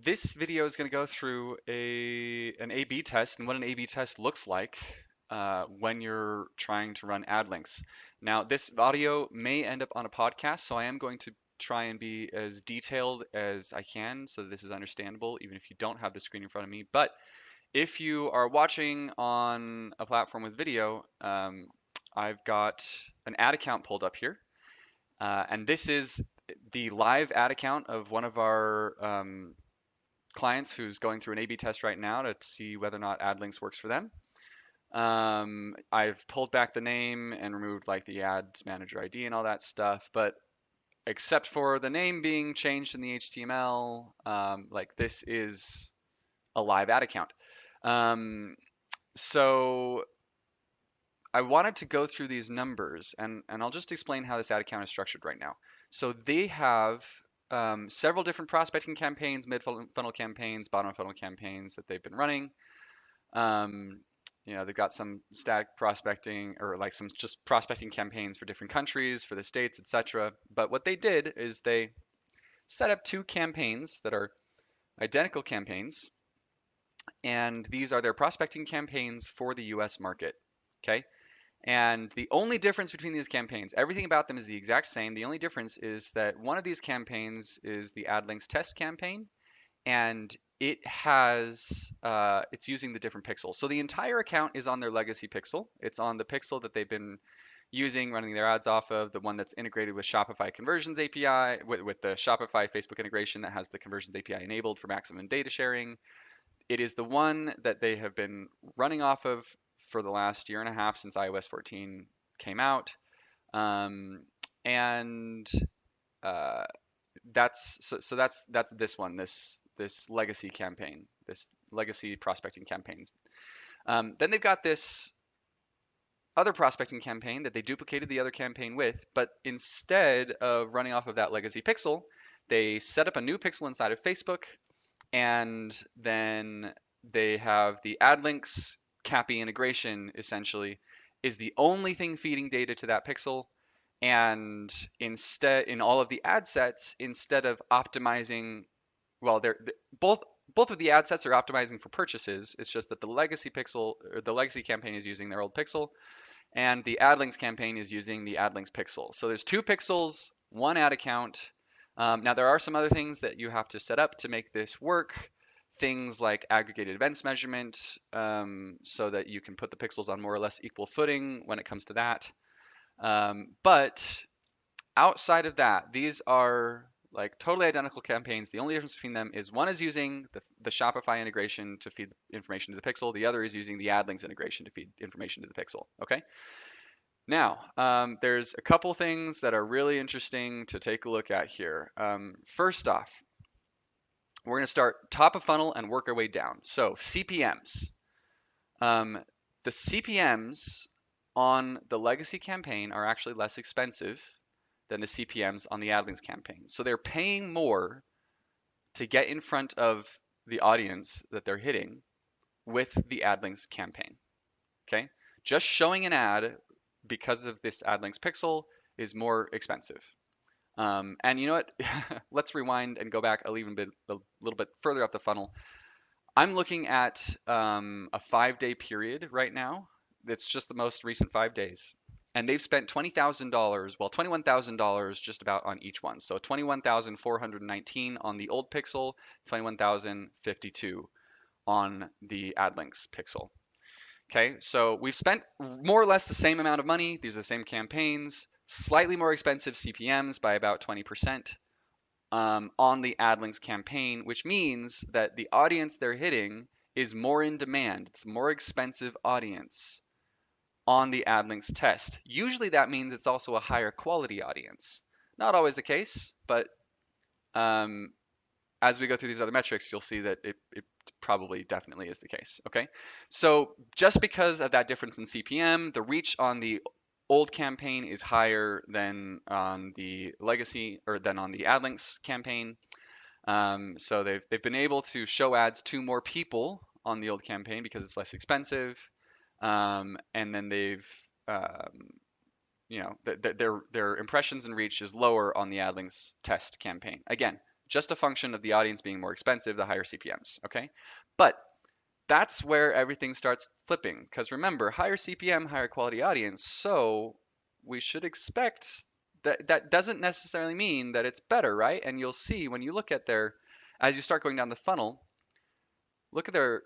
This video is going to go through an A/B test and what an A/B test looks like when you're trying to run ad links. Now, this audio may end up on a podcast, so I am going to try and be as detailed as I can so that this is understandable, even if you don't have the screen in front of me. But if you are watching on a platform with video, I've got an ad account pulled up here, and this is the live ad account of one of our clients who's going through an A/B test right now to see whether or not AdLinks works for them. I've pulled back the name and removed like the ads manager ID and all that stuff, but except for the name being changed in the HTML, like this is a live ad account. So I wanted to go through these numbers and I'll just explain how this ad account is structured right now. So they have several different prospecting campaigns, mid-funnel campaigns, bottom funnel campaigns that they've been running. Um, they've got some static prospecting or like some just prospecting campaigns for different countries, for the states, etc. But what they did is they set up two campaigns that are identical campaigns, and these are their prospecting campaigns for the US market. Okay. And the only difference between these campaigns, everything about them is the exact same. The only difference is that one of these campaigns is the AdLinks test campaign, and it's using the different pixel. So the entire account is on their legacy pixel. It's on the pixel that they've been using, running their ads off of, the one that's integrated with Shopify Conversions API, with the Shopify Facebook integration that has the Conversions API enabled for maximum data sharing. It is the one that they have been running off of for the last year and a half since iOS 14 came out. And that's this one, this legacy campaign, this legacy prospecting campaigns. Then they've got this other prospecting campaign that they duplicated the other campaign with, but instead of running off of that legacy pixel, they set up a new pixel inside of Facebook, and then they have the AdLinks CAPI integration essentially is the only thing feeding data to that pixel. And instead, in all of the ad sets, instead of optimizing, well, they're both of the ad sets are optimizing for purchases. It's just that the legacy pixel or the legacy campaign is using their old pixel, and the AdLinks campaign is using the AdLinks pixel. So there's two pixels, one ad account. Now there are some other things that you have to set up to make this work. Things like aggregated events measurement, so that you can put the pixels on more or less equal footing when it comes to that. But outside of that, these are like totally identical campaigns. The only difference between them is one is using the Shopify integration to feed information to the pixel. The other is using the AdLinks integration to feed information to the pixel. Okay. Now, there's a couple things that are really interesting to take a look at here. First off, we're going to start top of funnel and work our way down. So CPMs. The CPMs on the legacy campaign are actually less expensive than the CPMs on the AdLinks campaign. So they're paying more to get in front of the audience that they're hitting with the AdLinks campaign. Okay, just showing an ad because of this AdLinks pixel is more expensive. And you know what? Let's rewind and go back a little bit further up the funnel. I'm looking at a 5-day period right now. It's just the most recent 5 days. And they've spent $20,000, well, $21,000 just about on each one. So 21,419 on the old pixel, 21,052 on the AdLinks pixel. Okay, so we've spent more or less the same amount of money. These are the same campaigns, slightly more expensive CPMs by about 20% on the AdLinks campaign, which means that the audience they're hitting is more in demand. It's a more expensive audience on the AdLinks test. Usually that means it's also a higher quality audience. Not always the case, but as we go through these other metrics, you'll see that it probably definitely is the case. Okay, so just because of that difference in CPM, the reach on the old campaign is higher than on the legacy or than on the AdLinks campaign. So they've been able to show ads to more people on the old campaign because it's less expensive, and then they've their impressions and reach is lower on the AdLinks test campaign. Again, just a function of the audience being more expensive, the higher CPMs, okay? But that's where everything starts flipping, because remember, higher CPM, higher quality audience, so we should expect that that doesn't necessarily mean that it's better, right? And you'll see when you look at their, as you start going down the funnel, look at their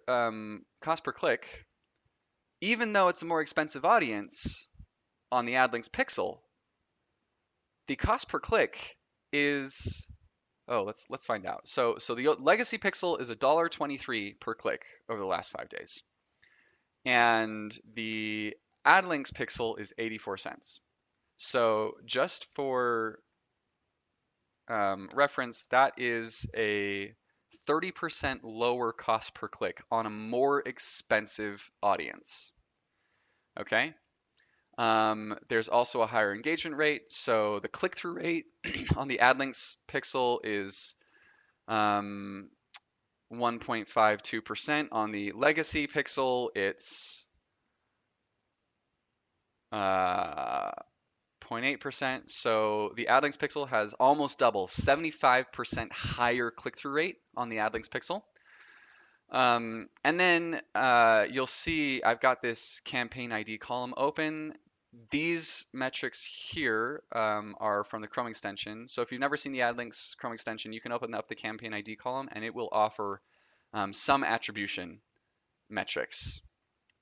cost per click, even though it's a more expensive audience on the AdLinks pixel, the cost per click is, oh, let's find out. So the legacy pixel is $1.23 per click over the last 5 days. And the AdLinks pixel is 84 cents. So just for reference, that is a 30% lower cost per click on a more expensive audience. Okay. There's also a higher engagement rate. So the click-through rate on the AdLinks pixel is 1.52%. On the legacy pixel, it's 0.8%. So the AdLinks pixel has almost double, 75% higher click-through rate on the AdLinks pixel. And then you'll see I've got this campaign ID column open. These metrics here are from the Chrome extension. So if you've never seen the AdLinks Chrome extension, you can open up the campaign ID column and it will offer some attribution metrics.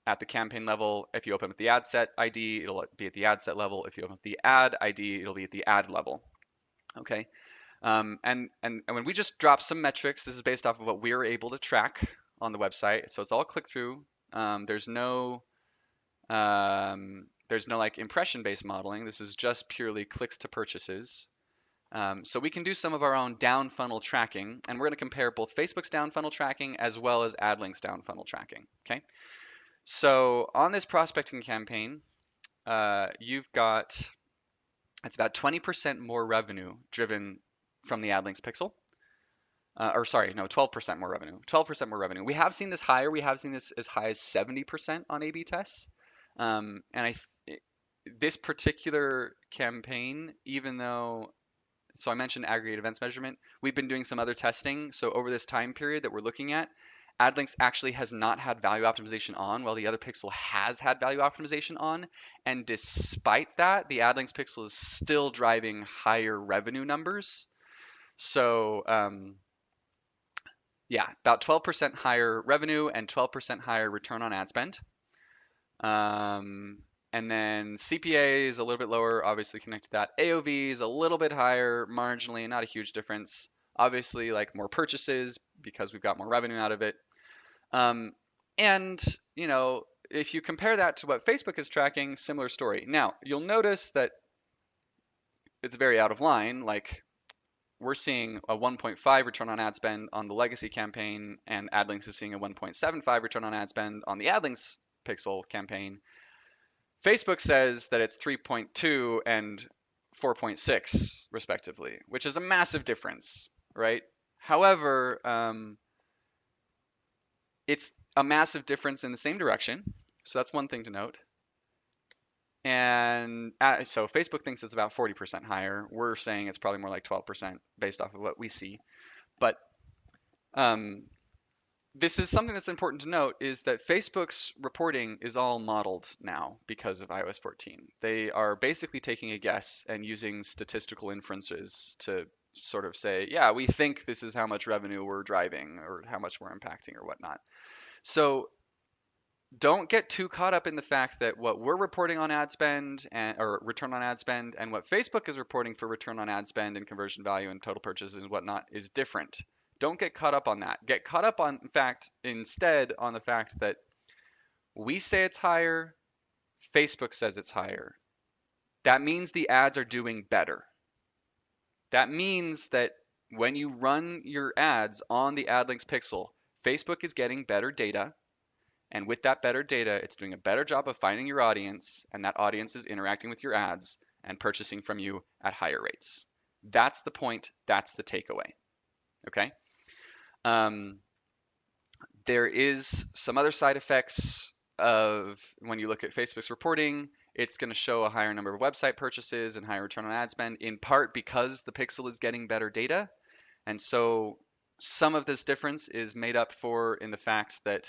At the campaign level, if you open up the ad set ID, it'll be at the ad set level. If you open up the ad ID, it'll be at the ad level. Okay. And when we just drop some metrics, this is based off of what we're able to track on the website. So it's all click through. There's no like impression-based modeling. This is just purely clicks to purchases. So we can do some of our own down funnel tracking, and we're going to compare both Facebook's down funnel tracking as well as AdLinks down funnel tracking. Okay. So on this prospecting campaign, you've got, it's about 20% more revenue driven from the AdLinks pixel. Or sorry, no, 12% more revenue. 12% more revenue. We have seen this higher. We have seen this as high as 70% on A/B tests. And this particular campaign, even though, so I mentioned aggregate events measurement, we've been doing some other testing. So over this time period that we're looking at, AdLinks actually has not had value optimization on, while the other pixel has had value optimization on. And despite that, the AdLinks pixel is still driving higher revenue numbers. So yeah, about 12% higher revenue and 12% higher return on ad spend. And then CPA is a little bit lower, obviously connected to that. AOV is a little bit higher, marginally, not a huge difference. Obviously, like more purchases because we've got more revenue out of it. And, you know, if you compare that to what Facebook is tracking, similar story. Now, you'll notice that it's very out of line. Like, we're seeing a 1.5 return on ad spend on the legacy campaign, and AdLinks is seeing a 1.75 return on ad spend on the AdLinks pixel campaign. Facebook says that it's 3.2 and 4.6 respectively, which is a massive difference, right? However, it's a massive difference in the same direction. So that's one thing to note. And so Facebook thinks it's about 40% higher. We're saying it's probably more like 12% based off of what we see. But this is something that's important to note, is that Facebook's reporting is all modeled now because of iOS 14. They are basically taking a guess and using statistical inferences to sort of say, yeah, we think this is how much revenue we're driving or how much we're impacting or whatnot. So don't get too caught up in the fact that what we're reporting on ad spend or return on ad spend and what Facebook is reporting for return on ad spend and conversion value and total purchases and whatnot is different. Don't get caught up on that. Get caught up on, in fact, instead on the fact that we say it's higher, Facebook says it's higher. That means the ads are doing better. That means that when you run your ads on the AdLinks pixel, Facebook is getting better data. And with that better data, it's doing a better job of finding your audience, and that audience is interacting with your ads and purchasing from you at higher rates. That's the point. That's the takeaway. Okay. There is some other side effects of when you look at Facebook's reporting. It's going to show a higher number of website purchases and higher return on ad spend, in part because the pixel is getting better data. And so some of this difference is made up for in the fact that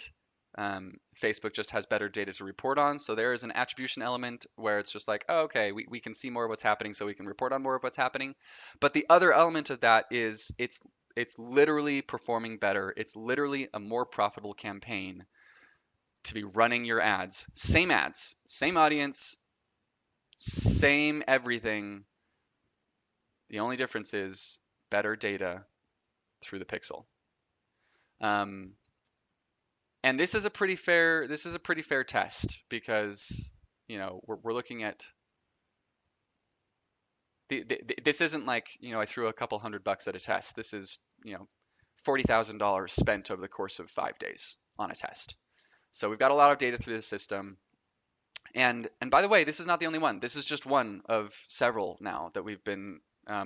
Facebook just has better data to report on. So there is an attribution element where it's just like, oh, okay, we can see more of what's happening, so we can report on more of what's happening. But the other element of that is it's literally performing better. It's literally a more profitable campaign to be running your ads, same audience, same everything. The only difference is better data through the pixel. Um, and this is a pretty fair test because we're looking at this isn't like I threw a couple $100 at a test. This is $40,000 spent over the course of 5 days on a test. So we've got a lot of data through the system. And by the way, this is not the only one. This is just one of several now that we've been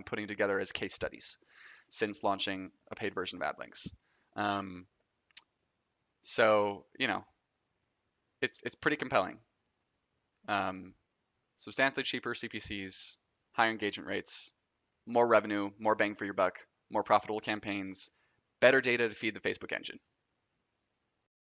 putting together as case studies since launching a paid version of AdLinks. Um, so it's pretty compelling. Um, Substantially cheaper CPCs, higher engagement rates, more revenue, more bang for your buck, more profitable campaigns, better data to feed the Facebook engine.